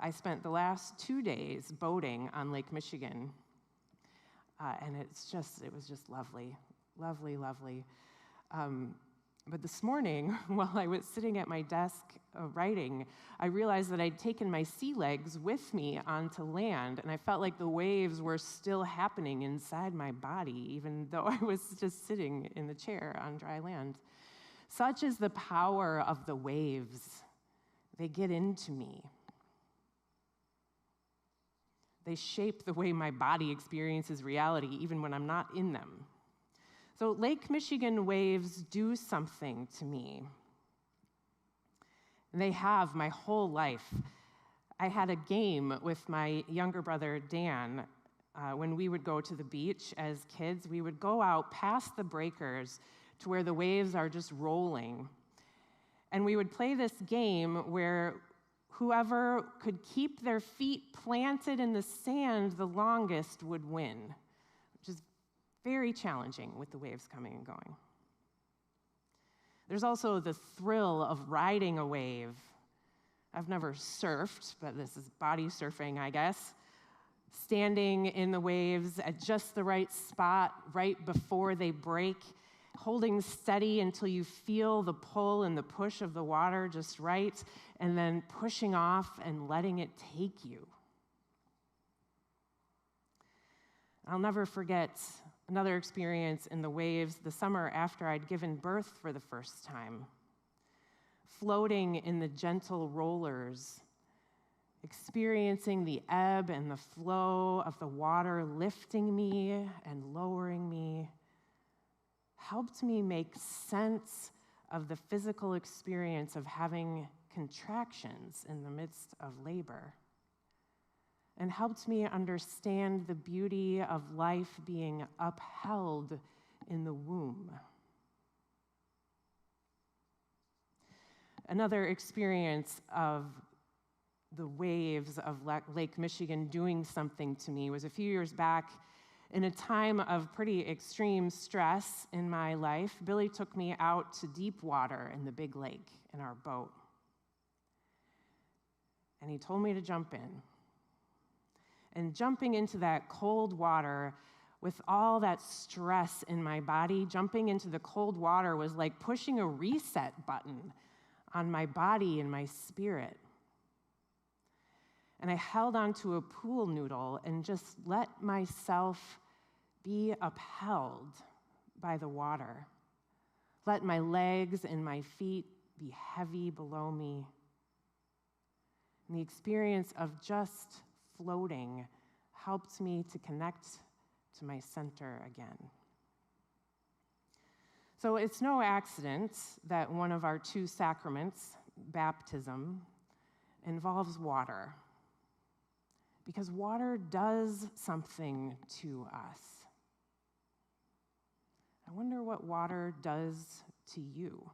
I spent the last 2 days boating on Lake Michigan, and it was just lovely, lovely, lovely. But this morning, while I was sitting at my desk writing, I realized that I'd taken my sea legs with me onto land, and I felt like the waves were still happening inside my body, even though I was just sitting in the chair on dry land. Such is the power of the waves. They get into me. They shape the way my body experiences reality, even when I'm not in them. So Lake Michigan waves do something to me. And they have my whole life. I had a game with my younger brother, Dan, when we would go to the beach as kids. We would go out past the breakers to where the waves are just rolling. And we would play this game where whoever could keep their feet planted in the sand the longest would win, which is very challenging with the waves coming and going. There's also the thrill of riding a wave. I've never surfed, but this is body surfing, I guess. Standing in the waves at just the right spot, right before they break, holding steady until you feel the pull and the push of the water just right, and then pushing off and letting it take you. I'll never forget another experience in the waves the summer after I'd given birth for the first time. Floating in the gentle rollers, experiencing the ebb and the flow of the water lifting me and lowering me, helped me make sense of the physical experience of having contractions in the midst of labor, and helped me understand the beauty of life being upheld in the womb. Another experience of the waves of Lake Michigan doing something to me was a few years back. In a time of pretty extreme stress in my life, Billy took me out to deep water in the big lake in our boat. And he told me to jump in. And jumping into that cold water with all that stress in my body, jumping into the cold water was like pushing a reset button on my body and my spirit. And I held onto a pool noodle and just let myself be upheld by the water. Let my legs and my feet be heavy below me. And the experience of just floating helped me to connect to my center again. So it's no accident that one of our 2 sacraments, baptism, involves water. Because water does something to us. I wonder what water does to you.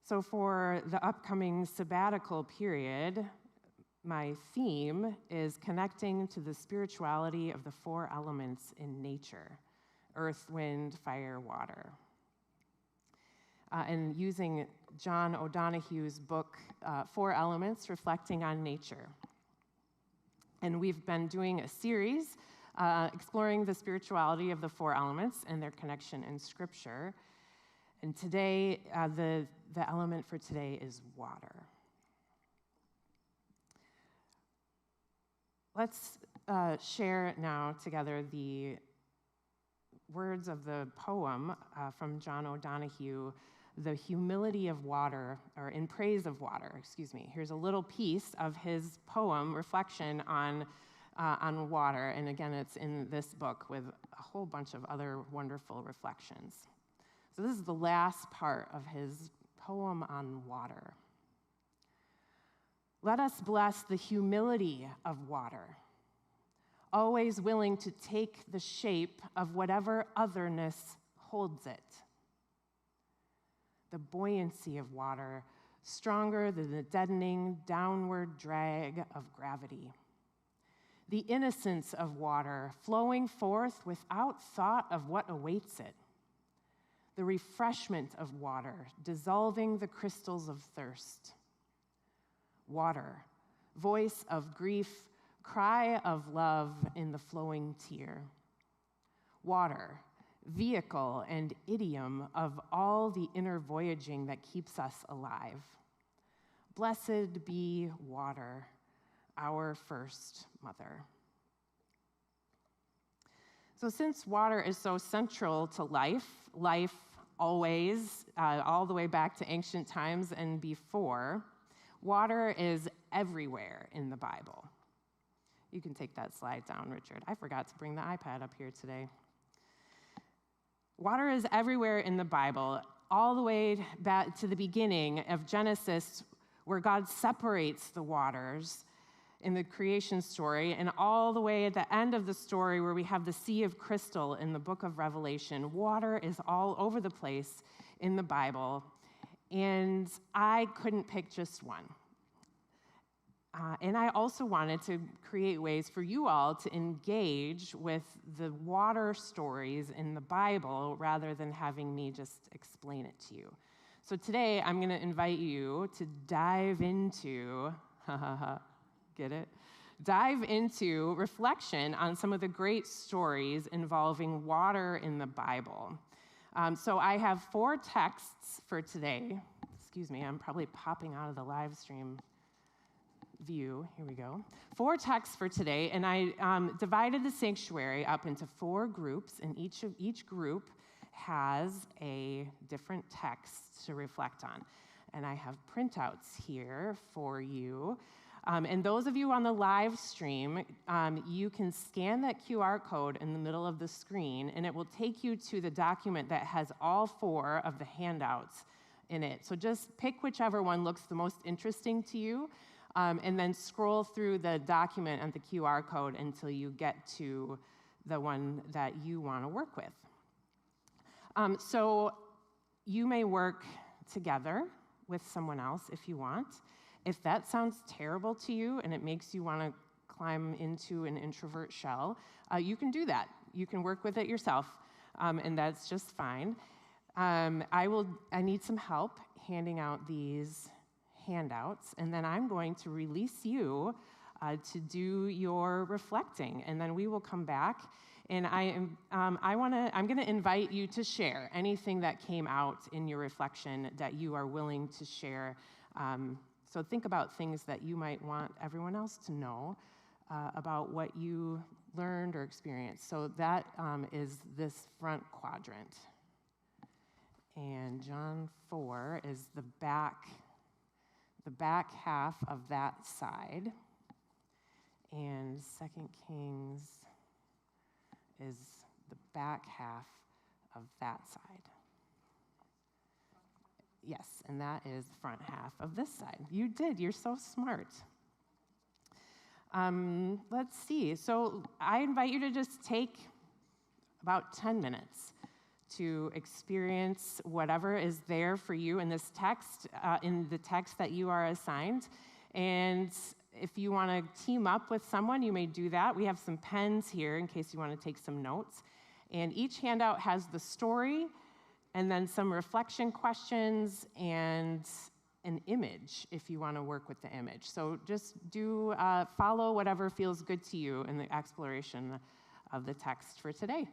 So for the upcoming sabbatical period, my theme is connecting to the spirituality of the 4 elements in nature: earth, wind, fire, water. And using John O'Donohue's book, 4 Elements, Reflecting on Nature. And we've been doing a series exploring the spirituality of the 4 elements and their connection in Scripture. And today, the element for today is water. Let's share now together the words of the poem from John O'Donohue, The Humility of Water, or In Praise of Water, Here's a little piece of his poem, Reflection on Water, and again, it's in this book with a whole bunch of other wonderful reflections. So this is the last part of his poem on water. Let us bless the humility of water, always willing to take the shape of whatever otherness holds it. The buoyancy of water, stronger than the deadening downward drag of gravity. The innocence of water, flowing forth without thought of what awaits it. the refreshment of water, dissolving the crystals of thirst. Water, voice of grief, cry of love in the flowing tear. Water, vehicle and idiom of all the inner voyaging that keeps us alive. Blessed be water, our first mother. So since water is so central to life always, all the way back to ancient times and before, water is everywhere in the Bible. You can take that slide down, Richard. I forgot to bring the iPad up here today. Water is everywhere in the Bible, all the way back to the beginning of Genesis, where God separates the waters in the creation story, and all the way at the end of the story where we have the Sea of Crystal in the book of Revelation. Water is all over the place in the Bible, and I couldn't pick just one. And I also wanted to create ways for you all to engage with the water stories in the Bible rather than having me just explain it to you. So today, I'm going to invite you to dive into, get it? Dive into reflection on some of the great stories involving water in the Bible. So I have 4 texts for today. Excuse me, I'm probably popping out of the live stream view. Here we go. 4 texts for today, and I divided the sanctuary up into 4 groups, and each group has a different text to reflect on. And I have printouts here for you. And those of you on the live stream, you can scan that QR code in the middle of the screen, and it will take you to the document that has all 4 of the handouts in it. So just pick whichever one looks the most interesting to you, and then scroll through the document and the QR code until you get to the one that you want to work with. So you may work together with someone else if you want. If that sounds terrible to you and it makes you want to climb into an introvert shell, you can do that. You can work with it yourself, and that's just fine. I need some help handing out these handouts, and then I'm going to release you to do your reflecting, and then we will come back. And I'm going to invite you to share anything that came out in your reflection that you are willing to share. So think about things that you might want everyone else to know about what you learned or experienced. So that is this front quadrant. And John 4 is the back half of that side. And 2 Kings is the back half of that side. Yes, and that is the front half of this side. You did, you're so smart. Let's see, so I invite you to just take about 10 minutes to experience whatever is there for you in this text, in the text that you are assigned. And if you want to team up with someone, you may do that. We have some pens here in case you want to take some notes. And each handout has the story, and then some reflection questions, and an image if you want to work with the image. So just follow whatever feels good to you in the exploration of the text for today.